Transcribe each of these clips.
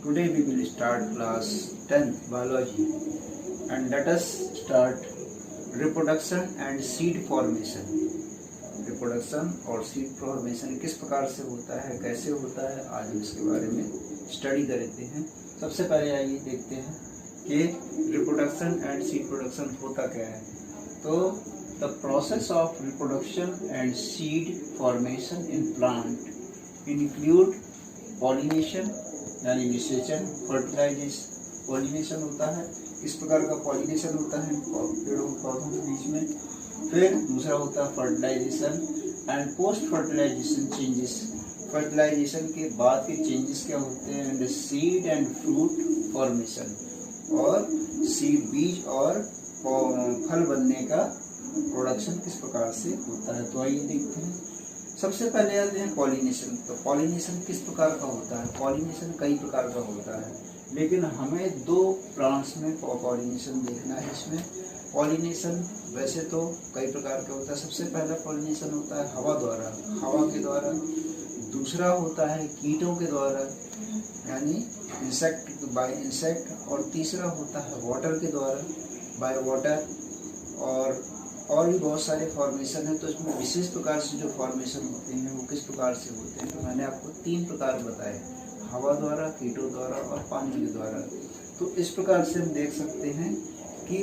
Today we will start class 10th biology and let us start reproduction and seed formation. Reproduction और seed formation किस प्रकार से होता है, कैसे होता है, आज हम इसके बारे में स्टडी करते हैं। सबसे पहले आइए देखते हैं कि रिप्रोडक्शन एंड सीड प्रोडक्शन होता क्या है। तो the process of reproduction and seed formation in plant include pollination यानी निषेचन, फर्टिलाइजेशन पॉलिनेशन होता है। इस प्रकार का पॉलिनेशन होता है पेड़ों पौधों के बीच में। फिर दूसरा होता है fertilization and post fertilization changes. फर्टिलाइजेशन के बाद के चेंजेस क्या होते हैं, and seed and fruit formation, और सीड बीज और फल बनने का प्रोडक्शन किस प्रकार से होता है। तो आइए देखते हैं। सबसे पहले आते हैं पॉलिनेशन। तो पॉलिनेशन किस प्रकार का होता है। पॉलिनेशन कई प्रकार का होता है, लेकिन हमें दो प्लांट्स में पॉलिनेशन देखना है। इसमें पॉलिनेशन वैसे तो कई प्रकार का होता है। सबसे पहला पॉलिनेशन होता है हवा द्वारा, हवा के द्वारा। दूसरा होता है कीटों के द्वारा यानी इंसेक्ट बाय इंसेक्ट, और तीसरा होता है वाटर के द्वारा बाय वाटर। और भी बहुत सारे फॉर्मेशन है। तो इसमें विशेष प्रकार से जो फॉर्मेशन होते हैं वो किस प्रकार से होते हैं, तो मैंने आपको 3 प्रकार बताए, हवा द्वारा, कीटों द्वारा और पानी के द्वारा। तो इस प्रकार से हम देख सकते हैं कि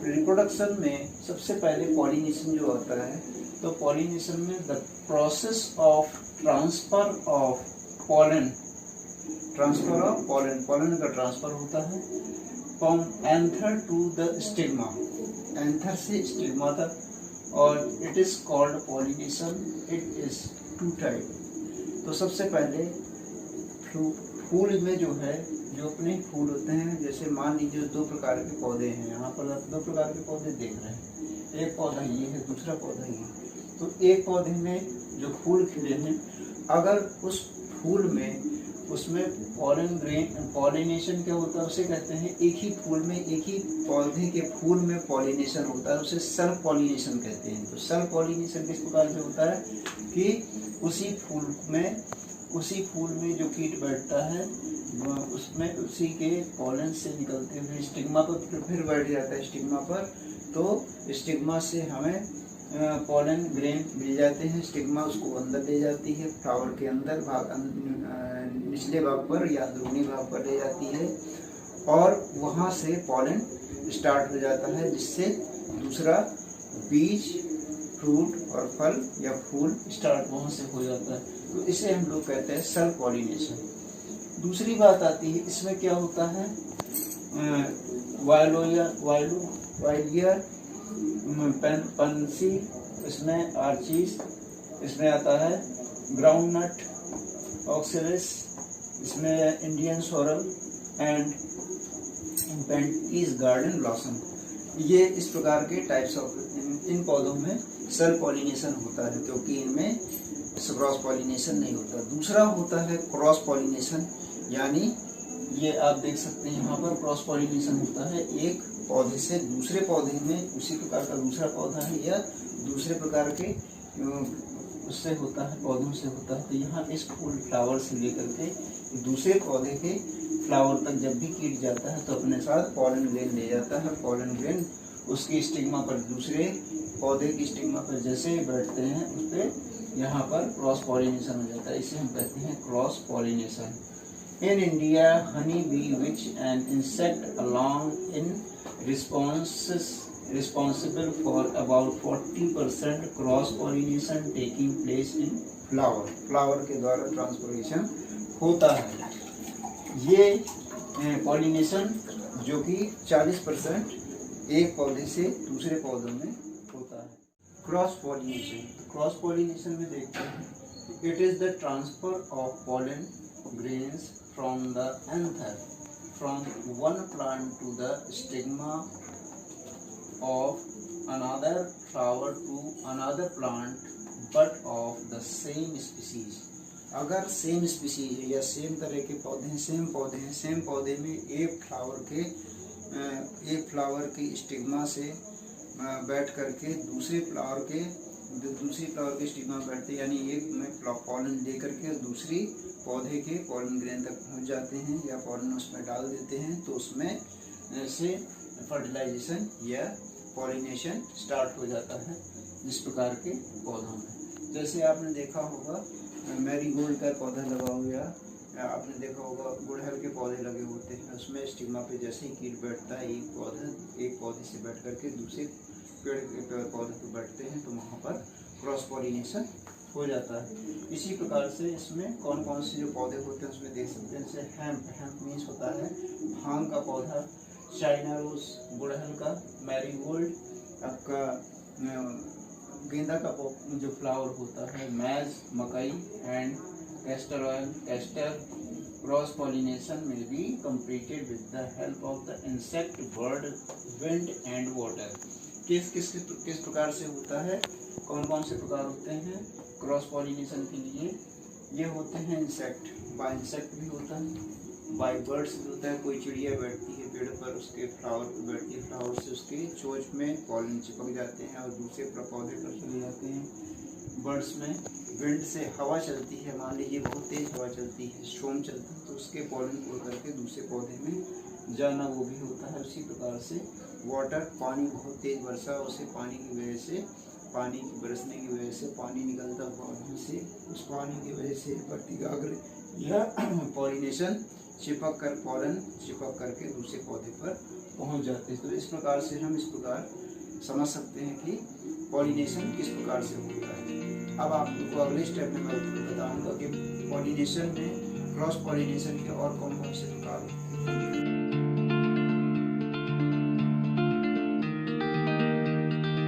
रिप्रोडक्शन में सबसे पहले पॉलिनेशन जो होता है, तो पॉलिनेशन में the process of transfer of pollen का ट्रांसफर होता है from anther to the stigma, anther से स्टिग्मा तक, और it is called pollination. It is 2 type. तो सबसे पहले फूल में जो है, जो अपने फूल होते हैं, जैसे मान लीजिए 2 प्रकार के पौधे हैं। यहाँ पर आप 2 प्रकार के पौधे देख रहे हैं। एक पौधा ये है, दूसरा पौधा ये। तो एक पौधे में जो फूल खिले हैं, अगर उस फूल में उसमें पॉलिनेशन क्या होता है, उसे कहते हैं एक ही फूल में, एक ही पौधे के फूल में पॉलिनेशन होता है, उसे सेल्फ पॉलिनेशन कहते हैं। तो सेल्फ पॉलिनेशन किस प्रकार से होता है कि उसी फूल में जो कीट बैठता है उसमें उसी के पॉलन से निकलते हुए स्टिग्मा पर फिर बैठ जाता है स्टिग्मा पर। तो स्टिग्मा से हमें पॉलन ग्रेन मिल जाते हैं। स्टिग्मा उसको अंदर ले जाती है, फ्लावर के अंदर निचले भाग पर या अंदरूनी भाग पर ले जाती है, और वहाँ से पॉलन स्टार्ट हो जाता है, जिससे दूसरा बीज, फ्रूट और फल या फूल स्टार्ट वहाँ से हो जाता है। तो इसे हम लोग कहते हैं सेल्फ पॉलिनेशन। दूसरी बात आती है, इसमें क्या होता है, वायलियर पंसी, इसमें आर्चीज, इसमें आता है ग्राउंडनट, ऑक्सिलिस, इसमें Indian sorrel and pansies garden blossom. ये इस प्रकार के टाइप्स ऑफ इन पौधों में सेल्फ पॉलिनेशन होता है, क्योंकि इनमें क्रॉस पॉलिनेशन नहीं होता। दूसरा होता है क्रॉस पॉलिनेशन, यानी ये आप देख सकते हैं यहाँ पर क्रॉस पॉलिनेशन होता है। एक पौधे से दूसरे पौधे में उसी प्रकार का दूसरा पौधा है या दूसरे प्रकार के उससे होता है, पौधों से होता है। तो यहाँ इस फूल फ्लावर से लेकर के दूसरे पौधे के फ्लावर तक जब भी कीट जाता है तो अपने साथ पॉलन ग्रेन ले जाता है। पॉलन ग्रेन उसकी स्टिग्मा पर, दूसरे पौधे की स्टिग्मा पर जैसे ही बैठते हैं उस पर यहाँ पर क्रॉस पॉलिनेशन हो जाता है। इसे हम कहते हैं cross pollination. In India, honeybee, which an insect along in responsible for about 40% cross pollination taking place in flower. Flower के द्वारा ट्रांसपोर्टेशन होता है। ये पॉलिनेशन जो कि 40% एक पौधे से दूसरे पौधों में होता है। क्रॉस पॉलिनेशन में देखते हैं, it is the transfer of pollen grains from the anther from one plant to the stigma of another flower to another plant but of the same species। अगर सेम स्पीसीज है या same तरह के पौधे हैं, सेम पौधे में एक फ्लावर के स्टिग्मा से बैठ करके दूसरे फ्लावर के दूसरी फ्लावर के स्टिग्मा में बैठते हैं, यानी एक में पॉलन दे करके दूसरी पौधे के पॉलन ग्रेन तक पहुंच जाते हैं या पॉलन उसमें डाल देते हैं, तो उसमें से फर्टिलाइजेशन या पॉलिनेशन स्टार्ट हो जाता है जिस प्रकार के पौधों में। जैसे आपने देखा होगा मैरीगोल्ड का पौधा लगा हुआ, आपने देखा होगा गुड़हल के पौधे लगे होते हैं, उसमें स्टिग्मा पे जैसे ही कीट बैठता है एक पौधे से बैठ करके दूसरे पेड़ के पौधे पे बैठते हैं, तो वहाँ पर क्रॉस पॉलिनेशन हो जाता है। इसी प्रकार से इसमें कौन कौन से जो पौधे होते हैं उसमें देख सकते हैं, जैसे हेम्प मीन्स होता है भांग का पौधा, चाइना रोज गुड़हल का, मैरीगोल्ड आपका गेंदा का जो फ्लावर होता है, मैज मकई and castor oil castor. Cross pollination में be completed with the help of the insect, bird, wind and water. किस प्रकार से होता है, कौन कौन से प्रकार होते हैं क्रॉस पॉलिनेशन के लिए? ये होते हैं इंसेक्ट, बाय इंसेक्ट भी होता है, बाय बर्ड्स भी होता है, कोई चिड़िया बैठती है पेड़ पर, उसके फ्लावर पर बैठती है, फ्लावर से उसके चोंच में पॉलन चिपक जाते हैं और दूसरे पौधे पर चले जाते हैं। बर्ड्स में विंड से हवा चलती है, मान लीजिए बहुत तेज हवा चलती है, स्टॉर्म चलती है, तो उसके पॉलन उड़ करके दूसरे पौधे में जाना वो भी होता है। उसी प्रकार से वाटर, पानी बहुत तेज वर्षा, उसे पानी की वजह से, पानी की बरसने की वजह से पानी निकलता पौधों से, उस पानी की वजह से प्रतिगाग्र या पॉलिनेशन चिपक कर पॉलन चिपक करके दूसरे पौधे पर पहुंच जाते हैं। तो इस प्रकार से हम इस प्रकार समझ सकते हैं कि पॉलिनेशन किस प्रकार से होता है। अब आपको अगले स्टेप में मैं बताऊंगा कि पॉलिनेशन में क्रॉस पॉलिनेशन के और कौन कौन से प्रकार होते हैं।